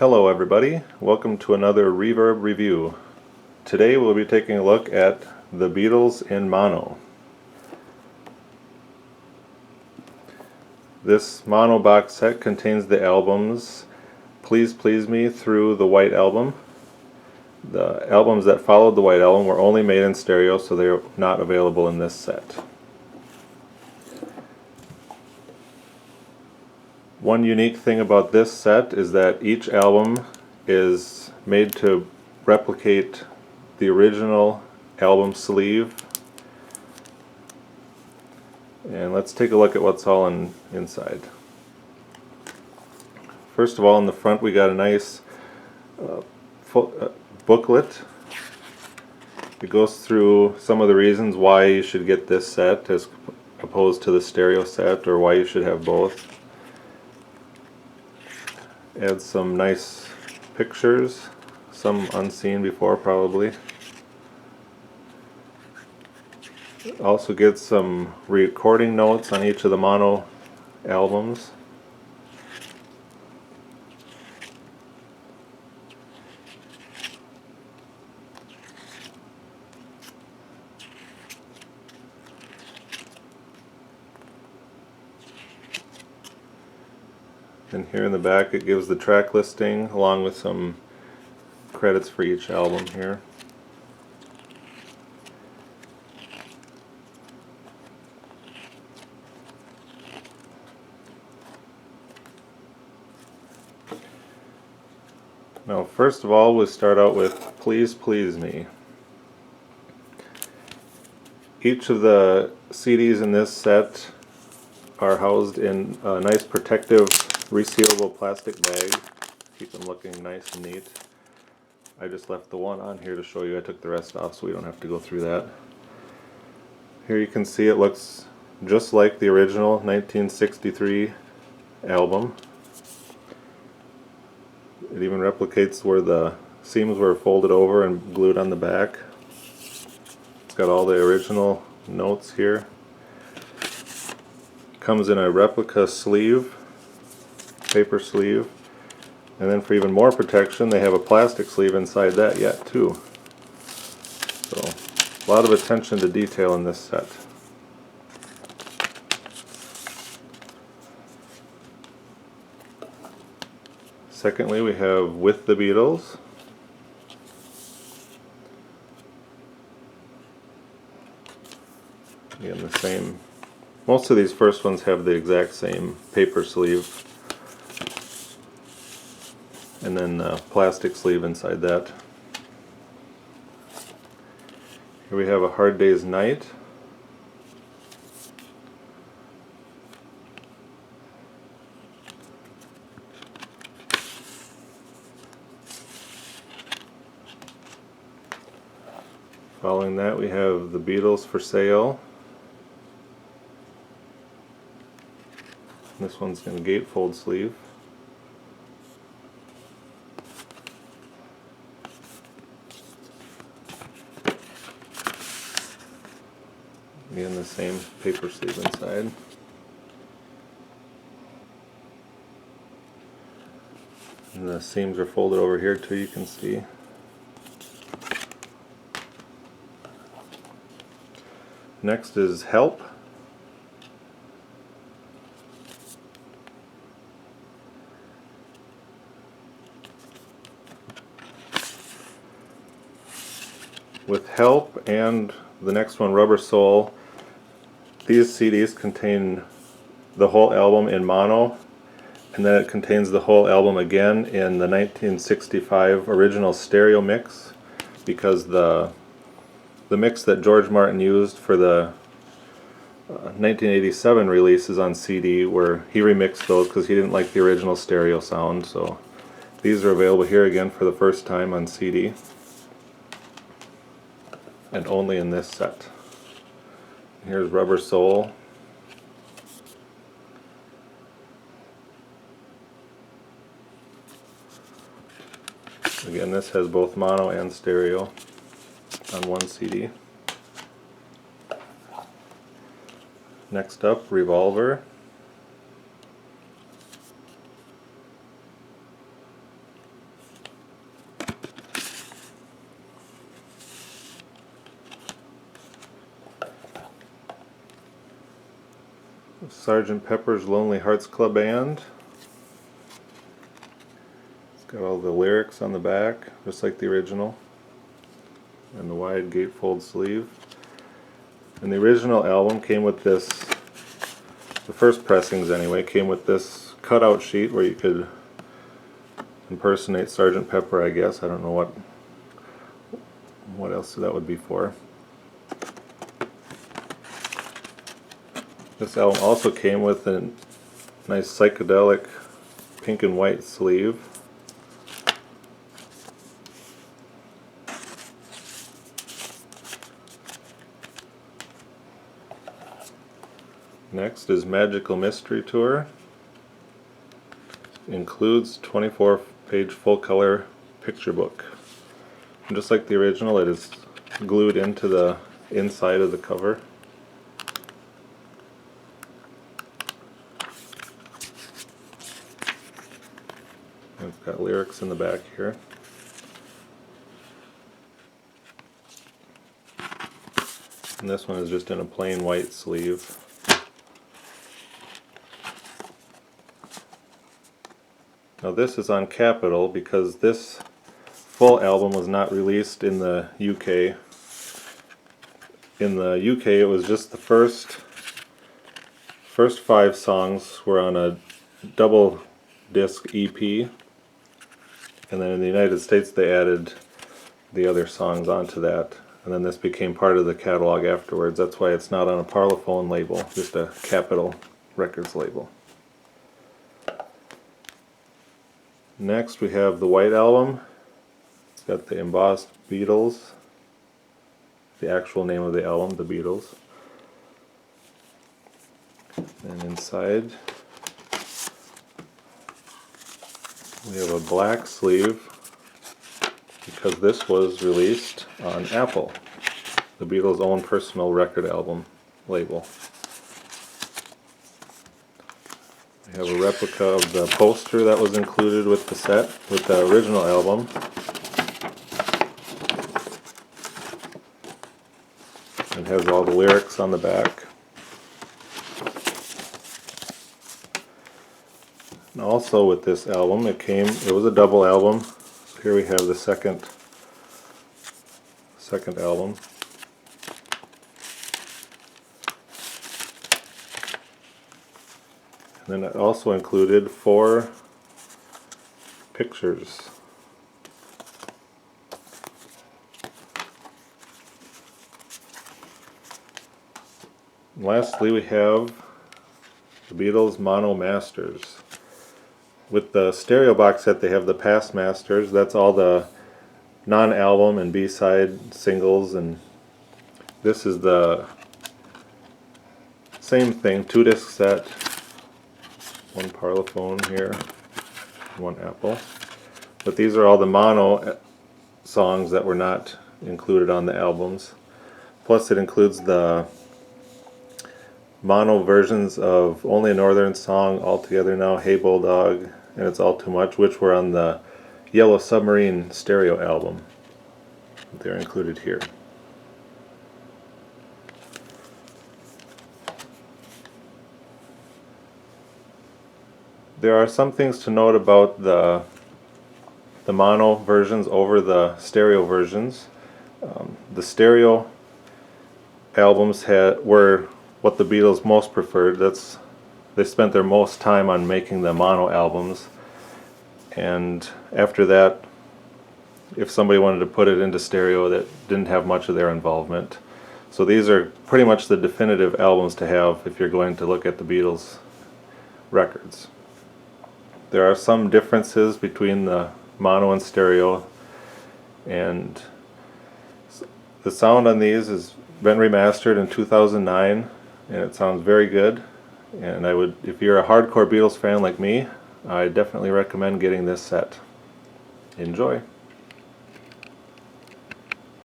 Hello everybody, welcome to another Reverb review. Today we'll be taking a look at the Beatles in Mono. This mono box set contains the albums Please Please Me through the White Album. The albums that followed the White Album were only made in stereo, so they are not available in this set. One unique thing about this set is that each album is made to replicate the original album sleeve. And let's take a look at what's all inside. First of all, in the front we got a nice booklet. It goes through some of the reasons why you should get this set as opposed to the stereo set, or why you should have both. Adds some nice pictures, some unseen before probably. Also gets some recording notes on each of the mono albums. And here in the back it gives the track listing along with some credits for each album here. Now first of all we'll start out with Please Please Me. Each of the CDs in this set are housed in a nice protective resealable plastic bag. Keep them looking nice and neat. I just left the one on here to show you. I took the rest off so we don't have to go through that. Here you can see it looks just like the original 1963 album. It even replicates where the seams were folded over and glued on the back. It's got all the original notes here. Comes in a replica sleeve, paper sleeve, and then for even more protection they have a plastic sleeve inside that yet too. So a lot of attention to detail in this set. Secondly, we have With the Beatles. Again, the same. Most of these first ones have the exact same paper sleeve, and then the plastic sleeve inside that. Here we have A Hard Day's Night. Following that we have The Beatles for Sale. This one's in a gatefold sleeve. Again, the same paper sleeve inside. And the seams are folded over here too, you can see. Next is Help. With Help and the next one, Rubber Soul, these CDs contain the whole album in mono, and then it contains the whole album again in the 1965 original stereo mix, because the mix that George Martin used for the 1987 releases on CD, where he remixed those because he didn't like the original stereo sound. So these are available here again for the first time on CD, and only in this set. Here's Rubber Soul. Again, this has both mono and stereo on one CD. Next up, Revolver. Sgt. Pepper's Lonely Hearts Club Band. It's got all the lyrics on the back, just like the original, and the wide gatefold sleeve. And the original album came with this, the first pressings anyway, came with this cutout sheet where you could impersonate Sgt. Pepper, I guess. I don't know what else that would be for. This album also came with a nice psychedelic pink and white sleeve. Next is Magical Mystery Tour. Includes 24-page full-color picture book. And just like the original, it is glued into the inside of the cover. And it's got lyrics in the back here. And this one is just in a plain white sleeve. Now this is on Capitol because this full album was not released in the UK. In the UK it was just the first 5 songs were on a double disc EP, and then in the United States they added the other songs onto that, and then this became part of the catalog afterwards. That's why it's not on a Parlophone label, just a Capitol Records label. Next we have the White Album. It's got the embossed Beatles, the actual name of the album, The Beatles. And inside we have a black sleeve because this was released on Apple, the Beatles' own personal record album label. We have a replica of the poster that was included with the set, with the original album. It has all the lyrics on the back. And also with this album, it was a double album. So here we have the second album. And then it also included 4 pictures. And lastly, we have the Beatles Mono Masters. With the stereo box set, they have the past masters. That's all the non-album and B-side singles, and this is the same thing, 2-disc set. 1 Parlophone here, 1 Apple. But these are all the mono songs that were not included on the albums. Plus it includes the mono versions of Only a Northern Song, All Together Now, Hey Bulldog, and It's All Too Much, which were on the Yellow Submarine stereo album. They're included here. There are some things to note about the mono versions over the stereo versions. The stereo albums were what the Beatles most preferred. They spent their most time on making the mono albums, and after that, if somebody wanted to put it into stereo, that didn't have much of their involvement. So these are pretty much the definitive albums to have if you're going to look at the Beatles records. There are some differences between the mono and stereo, and the sound on these has been remastered in 2009, and it sounds very good. And if you're a hardcore Beatles fan like me, I definitely recommend getting this set. Enjoy.